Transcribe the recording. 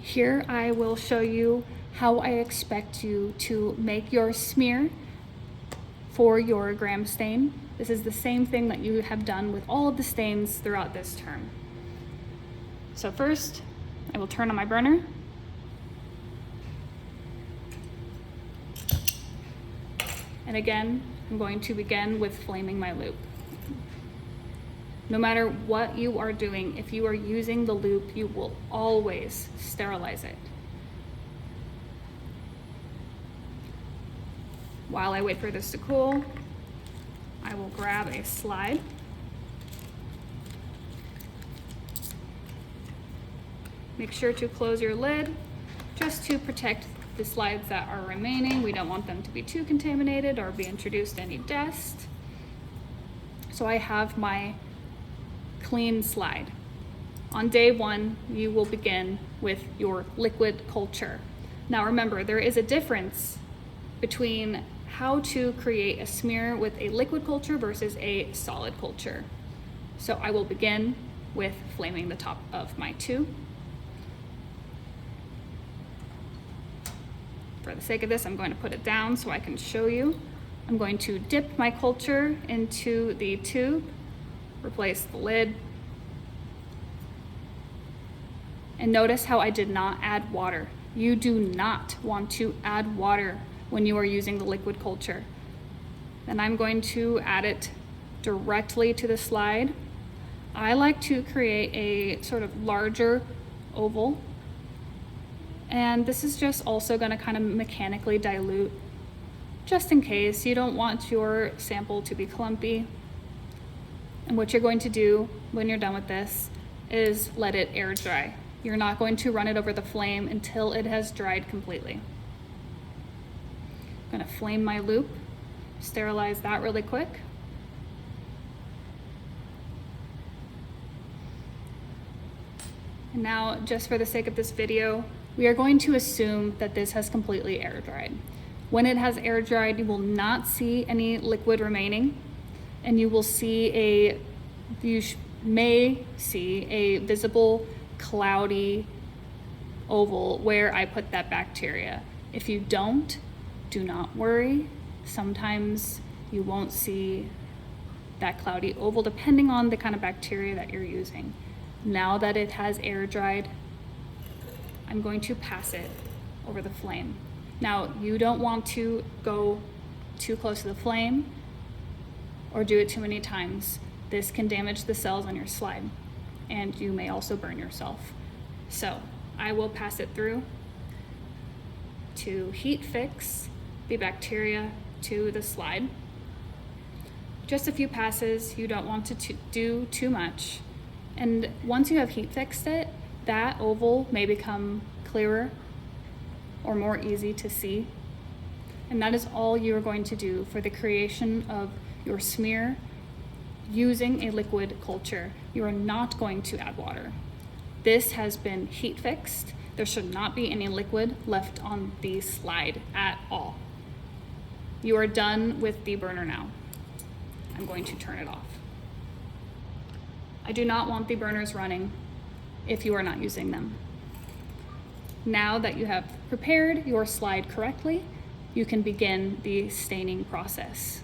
Here I will show you how I expect you to make your smear for your gram stain. This is the same thing that you have done with all of the stains throughout this term. So first, I will turn on my burner. And again, I'm going to begin with flaming my loop. No matter what you are doing, if you are using the loop, you will always sterilize it. While I wait for this to cool, I will grab a slide. Make sure to close your lid just to protect the slides that are remaining. We don't want them to be too contaminated or be introduced to any dust. So I have my clean slide. On day one, you will begin with your liquid culture. Now remember, there is a difference between how to create a smear with a liquid culture versus a solid culture. So I will begin with flaming the top of my tube. For the sake of this, I'm going to put it down so I can show you. I'm going to dip my culture into the tube, replace the lid, and notice how I did not add water. You do not want to add water when you are using the liquid culture. Then I'm going to add it directly to the slide. I like to create a sort of larger oval, and this is just also going to kind of mechanically dilute, just in case you don't want your sample to be clumpy. And what you're going to do when you're done with this is let it air dry. You're not going to run it over the flame until it has dried completely. I'm going to flame my loop, sterilize that really quick. And now, just for the sake of this video, we are going to assume that this has completely air dried. When it has air dried, you will not see any liquid remaining, and you will see may see a visible cloudy oval where I put that bacteria. If you don't, do not worry. Sometimes you won't see that cloudy oval depending on the kind of bacteria that you're using. Now that it has air dried, I'm going to pass it over the flame. Now, you don't want to go too close to the flame or do it too many times. This can damage the cells on your slide, and you may also burn yourself. So I will pass it through to heat fix the bacteria to the slide. Just a few passes, you don't want to do too much. And once you have heat fixed it, that oval may become clearer or more easy to see. And that is all you are going to do for the creation of your smear using a liquid culture. You are not going to add water. This has been heat fixed. There should not be any liquid left on the slide at all. You are done with the burner now. I'm going to turn it off. I do not want the burners running if you are not using them. Now that you have prepared your slide correctly, you can begin the staining process.